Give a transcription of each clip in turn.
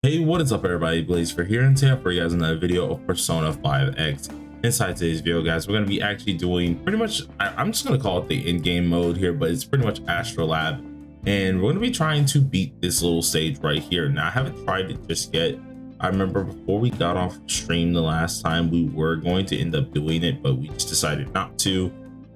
Hey, what is up everybody? Blaze for here, and today for you guys another video of Persona 5X. Inside today's video, guys, we're going to be actually doing pretty much, I'm just going to call it the in-game mode here, but it's pretty much Astrolab, and we're going to be trying to beat this little stage right here. Now, I haven't tried it just yet. I remember before we got off stream the last time, we were going to end up doing it, but we just decided not to,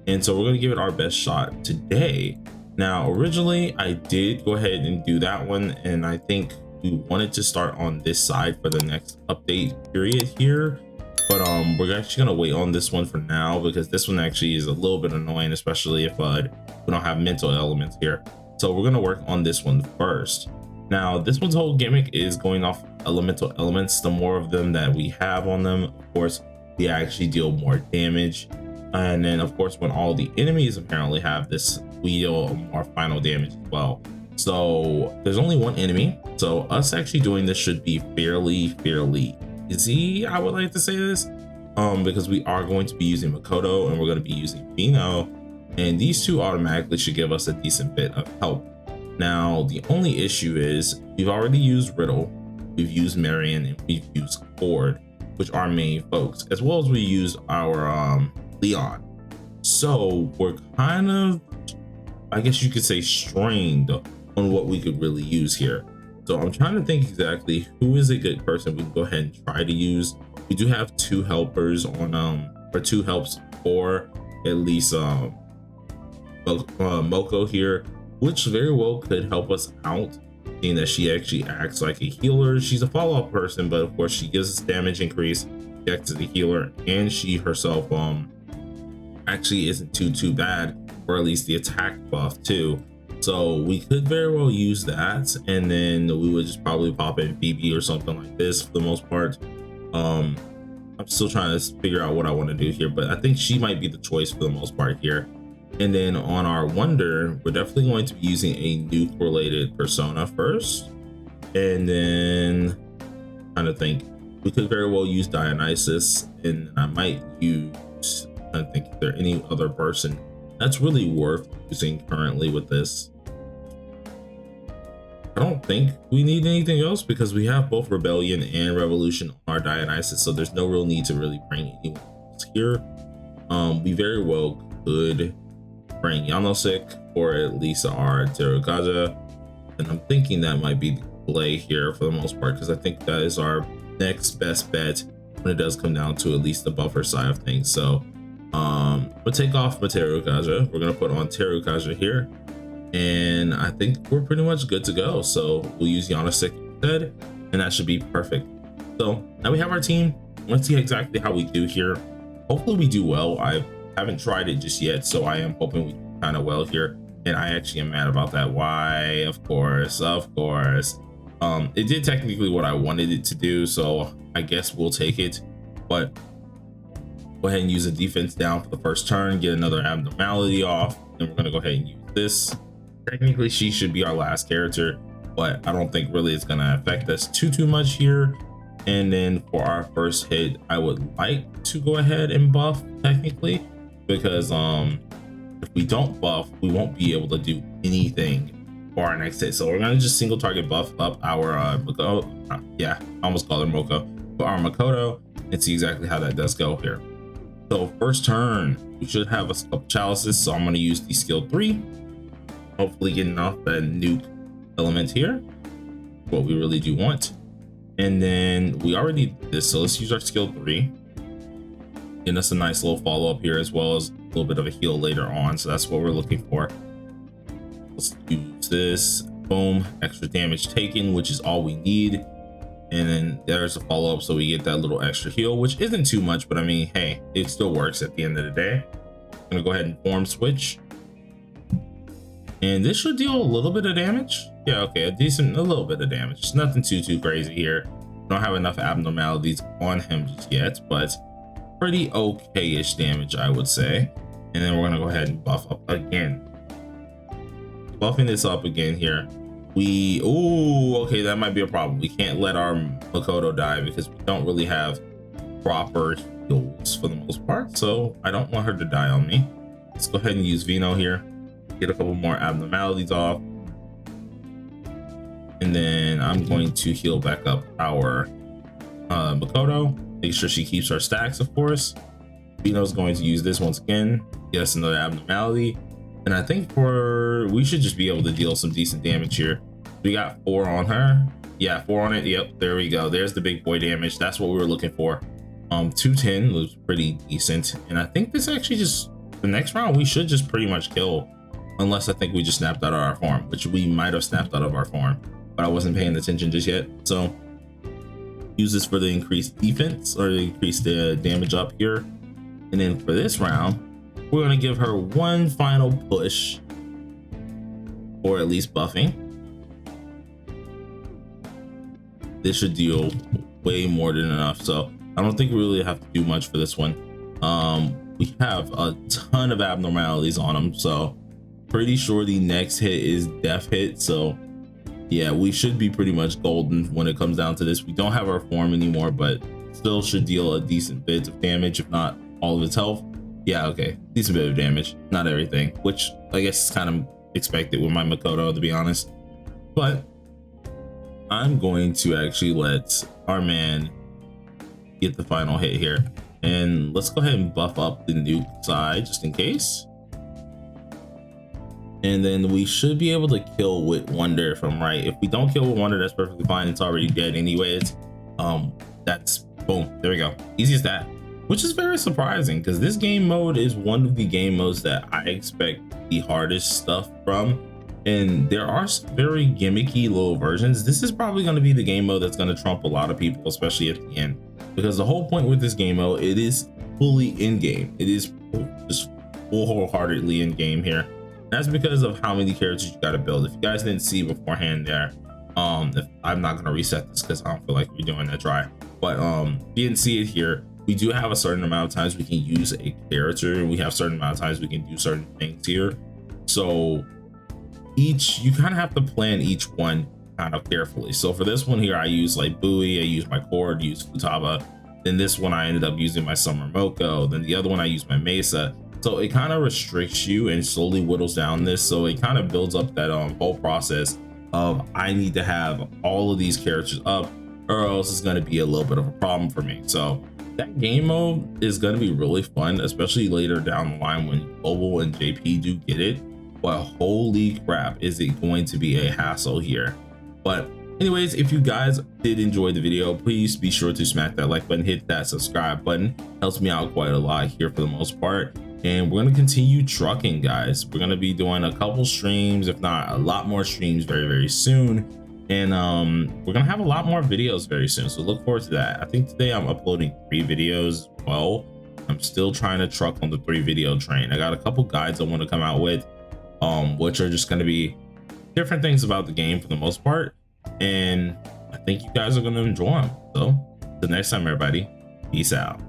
and so we're going to give it our best shot today. Now, originally, I did go ahead and do that one, and I think we wanted to start on this side for the next update period here, but we're actually gonna wait on this one for now because this one actually is a little bit annoying, especially if we don't have mental elements here. So we're gonna work on this one first. Now, this one's whole gimmick is going off elemental elements. The more of them that we have on them, of course, we actually deal more damage. And then of course, when all the enemies apparently have this, we deal more final damage as well. So there's only one enemy, so us actually doing this should be fairly easy, I would like to say this, because we are going to be using Makoto and we're going to be using Vino, and these two automatically should give us a decent bit of help. Now, the only issue is we've already used Riddle, we've used Marion, and we've used Ford, which are main folks, as well as we used our Leon. So we're kind of, I guess you could say, strained on what we could really use here. So I'm trying to think exactly who is a good person we can go ahead and try to use. We do have two helpers on or two helps for at least Moko here, which very well could help us out, seeing that she actually acts like a healer. She's a follow-up person, but of course she gives us damage increase, she acts as a healer, and she herself actually isn't too bad, or at least the attack buff too. So we could very well use that, and then we would just probably pop in Phoebe or something like this for the most part. I'm still trying to figure out what I want to do here, but I think she might be the choice for the most part here. And then on our Wonder, we're definitely going to be using a nuke related persona first, and then trying to think, we could very well use Dionysus, and I might use, I think, if there any other person that's really worth using currently with this. I don't think we need anything else because we have both Rebellion and Revolution on our Dionysus, so there's no real need to really bring anyone else here. We very well could bring Yanosek or at least our Terukaja, and I'm thinking that might be the play here for the most part, because I think that is our next best bet when it does come down to at least the buffer side of things. So we'll take off my Terukaja. We're gonna put on Terukaja here, and I think we're pretty much good to go. So we'll use Yanosek instead, and that should be perfect. So now we have our team. Let's see exactly how we do here. Hopefully we do well. I haven't tried it just yet, so I am hoping we do kind of well here, and I actually am mad about that. Why? Of course. It did technically what I wanted it to do, so I guess we'll take it, but go ahead and use a defense down for the first turn, get another abnormality off, and we're going to go ahead and use this. Technically she should be our last character, but I don't think really it's going to affect us too much here. And then for our first hit, I would like to go ahead and buff technically, because if we don't buff, we won't be able to do anything for our next hit. So we're going to just single target buff up our Makoto, yeah, I almost called her Moko, but our Makoto, and see exactly how that does go here. So first turn, we should have a couple chalices, so I'm going to use the skill 3, hopefully getting off that nuke element here, what we really do want. And then we already did this, so let's use our skill 3, getting us a nice little follow-up here, as well as a little bit of a heal later on, so that's what we're looking for. Let's use this, boom, extra damage taken, which is all we need. And then there's a follow-up, so we get that little extra heal, which isn't too much, but I mean, hey, it still works at the end of the day. I'm gonna go ahead and form switch, and this should deal a little bit of damage. Yeah, okay, a little bit of damage. Nothing too crazy here. Don't have enough abnormalities on him just yet, but pretty okay-ish damage, I would say. And then we're gonna go ahead and buff up again, buffing this up again here. Okay, that might be a problem. We can't let our Makoto die because we don't really have proper heals for the most part, so I don't want her to die on me. Let's go ahead and use Vino here, get a couple more abnormalities off, And then I'm going to heal back up our Makoto. Make sure she keeps her stacks, of course. Bino's going to use this once again. Yes, another abnormality. And I think we should just be able to deal some decent damage here. We got 4 on her. Yeah, 4 on it. Yep, there we go. There's the big boy damage. That's what we were looking for. 210 was pretty decent. And I think this actually the next round we should just pretty much kill. Unless I think we just snapped out of our form, which we might have snapped out of our form, but I wasn't paying attention just yet. So use this for the increased defense or the increased damage up here. And then for this round, we're going to give her one final push, or at least buffing. This should deal way more than enough. So I don't think we really have to do much for this one. We have a ton of abnormalities on them. So pretty sure the next hit is death hit. So yeah, we should be pretty much golden when it comes down to this. We don't have our form anymore, but still should deal a decent bit of damage, if not all of its health. Yeah, okay, decent bit of damage, not everything, which I guess is kind of expected with my Makoto, to be honest. But I'm going to actually let our man get the final hit here, and let's go ahead and buff up the nuke side just in case. And then we should be able to kill with Wonder if I'm right. If we don't kill with Wonder, that's perfectly fine. It's already dead anyways. That's boom, there we go, easy as that. Which is very surprising because this game mode is one of the game modes that I expect the hardest stuff from. And there are some very gimmicky little versions. This is probably going to be the game mode that's going to trump a lot of people, especially at the end, because the whole point with this game mode, it is fully in game. It is just wholeheartedly in game here. That's because of how many characters you got to build. If you guys didn't see beforehand there, if I'm not going to reset this because I don't feel like we're doing that dry, but if you didn't see it here, we do have a certain amount of times we can use a character, and we have a certain amount of times we can do certain things here. So you kind of have to plan each one kind of carefully. So for this one here, I use like Buoy, I use my Cord, use Futaba. Then this one I ended up using my Summer Moko. Then the other one I used my Mesa. So it kind of restricts you and slowly whittles down this. So it kind of builds up that whole process of I need to have all of these characters up, or else it's going to be a little bit of a problem for me. So that game mode is going to be really fun, especially later down the line when Global and JP do get it. But holy crap, is it going to be a hassle here. But anyways, if you guys did enjoy the video, please be sure to smack that like button, hit that subscribe button. Helps me out quite a lot here for the most part. And we're going to continue trucking, guys. We're going to be doing a couple streams, if not a lot more streams very, very soon. And we're going to have a lot more videos very soon. So look forward to that. I think today I'm uploading 3 videos as well. I'm still trying to truck on the 3 video train. I got a couple guides I want to come out with, which are just going to be different things about the game for the most part. And I think you guys are going to enjoy them. So until next time, everybody, peace out.